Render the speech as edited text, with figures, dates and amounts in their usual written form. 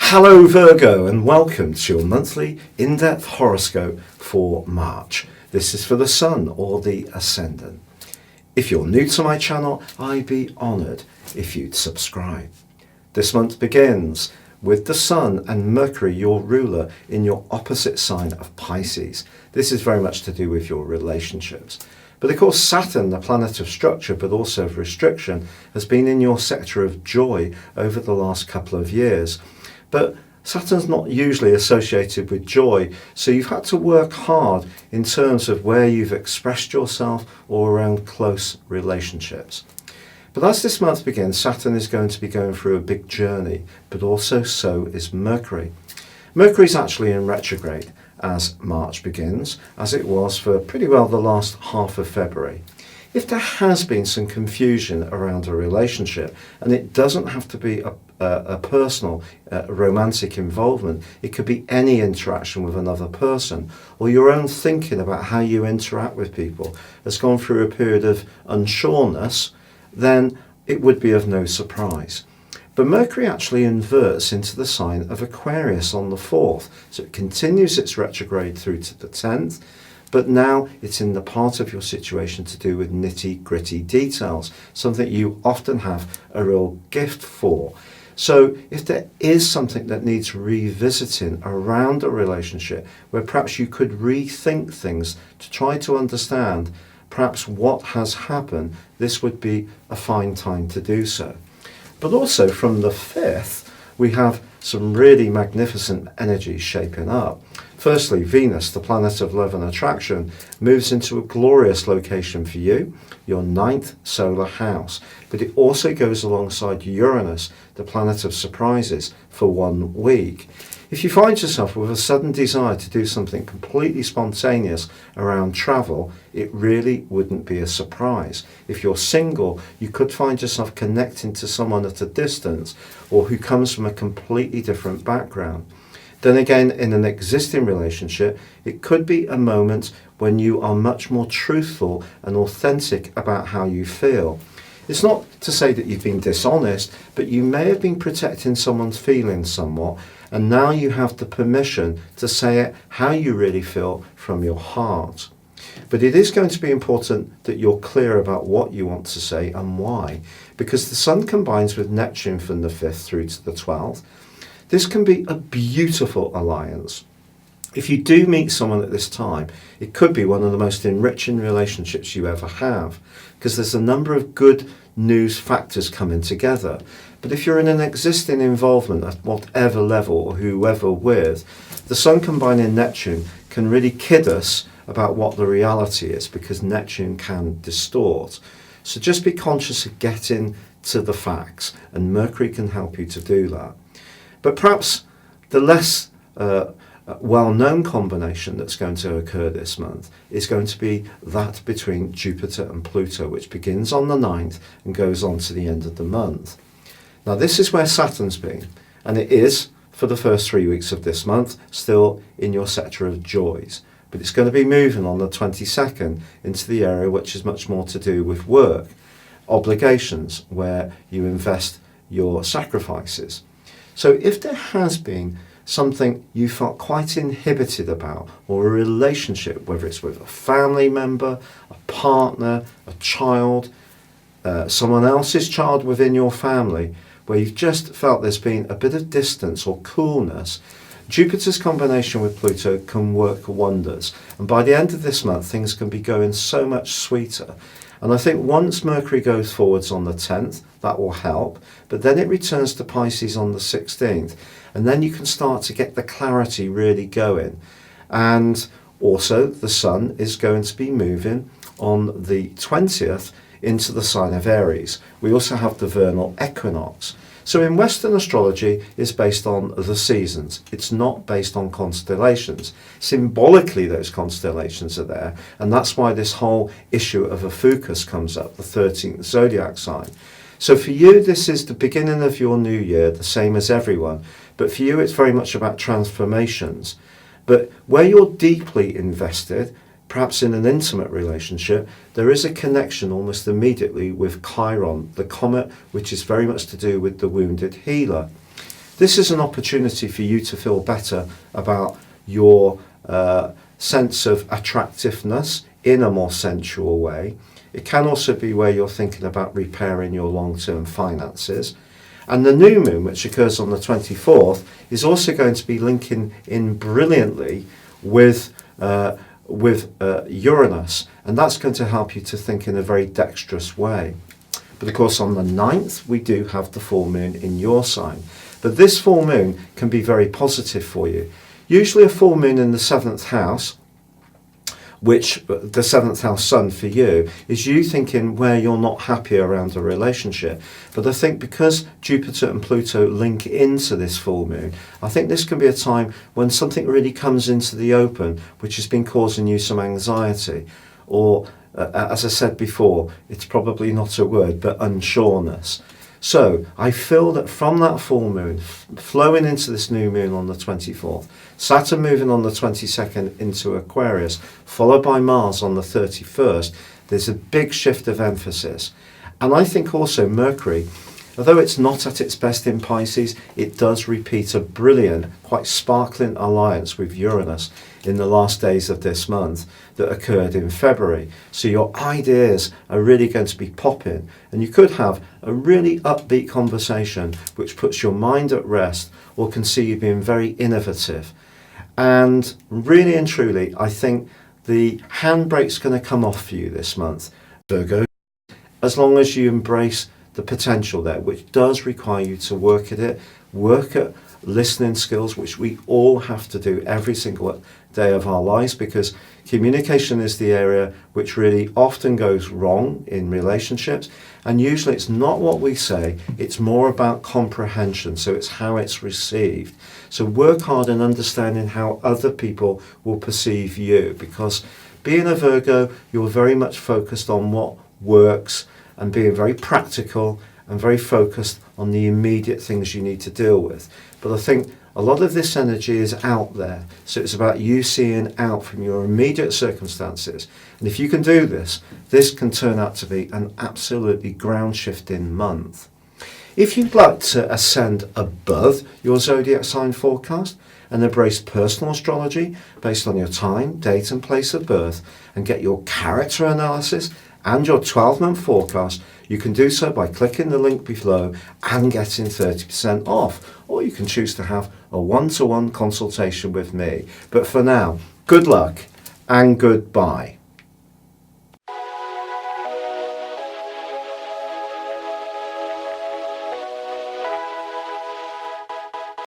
Hello Virgo, and welcome to your monthly in-depth horoscope for March. This is for the Sun or the Ascendant. If you're new to my channel, I'd be honoured if you'd subscribe. This month begins with the Sun and Mercury, your ruler, in your opposite sign of Pisces. This is very much to do with your relationships. But of course Saturn, the planet of structure but also of restriction, has been in your sector of joy over the last couple of years. But Saturn's not usually associated with joy, so you've had to work hard in terms of where you've expressed yourself or around close relationships. But as this month begins, Saturn is going to be going through a big journey, but also so is Mercury. Mercury's actually in retrograde as March begins, as it was for pretty well the last half of February. If there has been some confusion around a relationship, and it doesn't have to be a personal, romantic involvement, it could be any interaction with another person, or your own thinking about how you interact with people has gone through a period of unsureness, then it would be of no surprise. But Mercury actually inverts into the sign of Aquarius on the 4th, so it continues its retrograde through to the 10th, but now it's in the part of your situation to do with nitty-gritty details, something you often have a real gift for. So if there is something that needs revisiting around a relationship, where perhaps you could rethink things to try to understand perhaps what has happened, this would be a fine time to do so. But also from the 5th, we have some really magnificent energies shaping up. Firstly, Venus, the planet of love and attraction, moves into a glorious location for you, your 9th solar house. But it also goes alongside Uranus, the planet of surprises, for 1 week. If you find yourself with a sudden desire to do something completely spontaneous around travel, it really wouldn't be a surprise. If you're single, you could find yourself connecting to someone at a distance or who comes from a completely different background. Then again, in an existing relationship, it could be a moment when you are much more truthful and authentic about how you feel. It's not to say that you've been dishonest, but you may have been protecting someone's feelings somewhat, and now you have the permission to say it how you really feel from your heart. But it is going to be important that you're clear about what you want to say and why, because the Sun combines with Neptune from the 5th through to the 12th. This can be a beautiful alliance. If you do meet someone at this time, it could be one of the most enriching relationships you ever have, because there's a number of good news factors coming together. But if you're in an existing involvement at whatever level or whoever with, the Sun combining Neptune can really kid us about what the reality is, because Neptune can distort. So just be conscious of getting to the facts, and Mercury can help you to do that. But perhaps the less well-known combination that's going to occur this month is going to be that between Jupiter and Pluto, which begins on the 9th and goes on to the end of the month. Now this is where Saturn's been, and it is, for the first 3 weeks of this month, still in your sector of joys. But it's going to be moving on the 22nd into the area which is much more to do with work, obligations, where you invest your sacrifices. So if there has been something you felt quite inhibited about, or a relationship, whether it's with a family member, a partner, a child, someone else's child within your family, where you've just felt there's been a bit of distance or coolness, Jupiter's combination with Pluto can work wonders. And by the end of this month, things can be going so much sweeter. And I think once Mercury goes forwards on the 10th, that will help. But then it returns to Pisces on the 16th. And then you can start to get the clarity really going. And also the Sun is going to be moving on the 20th into the sign of Aries. We also have the vernal equinox. So in Western astrology, it's based on the seasons. It's not based on constellations. Symbolically, those constellations are there, and that's why this whole issue of Ophiuchus comes up, the 13th zodiac sign. So for you, this is the beginning of your new year, the same as everyone. But for you, it's very much about transformations. But where you're deeply invested, perhaps in an intimate relationship, there is a connection almost immediately with Chiron, the comet, which is very much to do with the wounded healer. this is an opportunity for you to feel better about your sense of attractiveness in a more sensual way. It can also be where you're thinking about repairing your long-term finances. And the new moon, which occurs on the 24th, is also going to be linking in brilliantly with Uranus, and that's going to help you to think in a very dexterous way. But of course on the 9th we do have the full moon in your sign. But this full moon can be very positive for you. Usually a full moon in the 7th house, which the 7th house sun for you, is you thinking where you're not happy around a relationship. But I think because Jupiter and Pluto link into this full moon, I think this can be a time when something really comes into the open which has been causing you some anxiety, or as I said before, it's probably not a word, but unsureness. So I feel that from that full moon flowing into this new moon on the 24th, Saturn moving on the 22nd into Aquarius, followed by Mars on the 31st, there's a big shift of emphasis. And I think also Mercury, although it's not at its best in Pisces, it does repeat a brilliant, quite sparkling alliance with Uranus in the last days of this month that occurred in February. So your ideas are really going to be popping, and you could have a really upbeat conversation which puts your mind at rest or can see you being very innovative. And really and truly, I think the handbrake's going to come off for you this month, Virgo, as long as you embrace the potential there, which does require you to work at it, work at listening skills, which we all have to do every single day of our lives, because communication is the area which really often goes wrong in relationships, and usually it's not what we say, it's more about comprehension, so it's how it's received. So work hard in understanding how other people will perceive you, because being a Virgo, you're very much focused on what works and being very practical and very focused on the immediate things you need to deal with. But I think a lot of this energy is out there, so it's about you seeing out from your immediate circumstances. And if you can do this, this can turn out to be an absolutely ground-shifting month. If you'd like to ascend above your zodiac sign forecast and embrace personal astrology based on your time, date and place of birth, and get your character analysis and your 12-month forecast, you can do so by clicking the link below and getting 30% off. Or you can choose to have a one-to-one consultation with me. But for now, good luck and goodbye.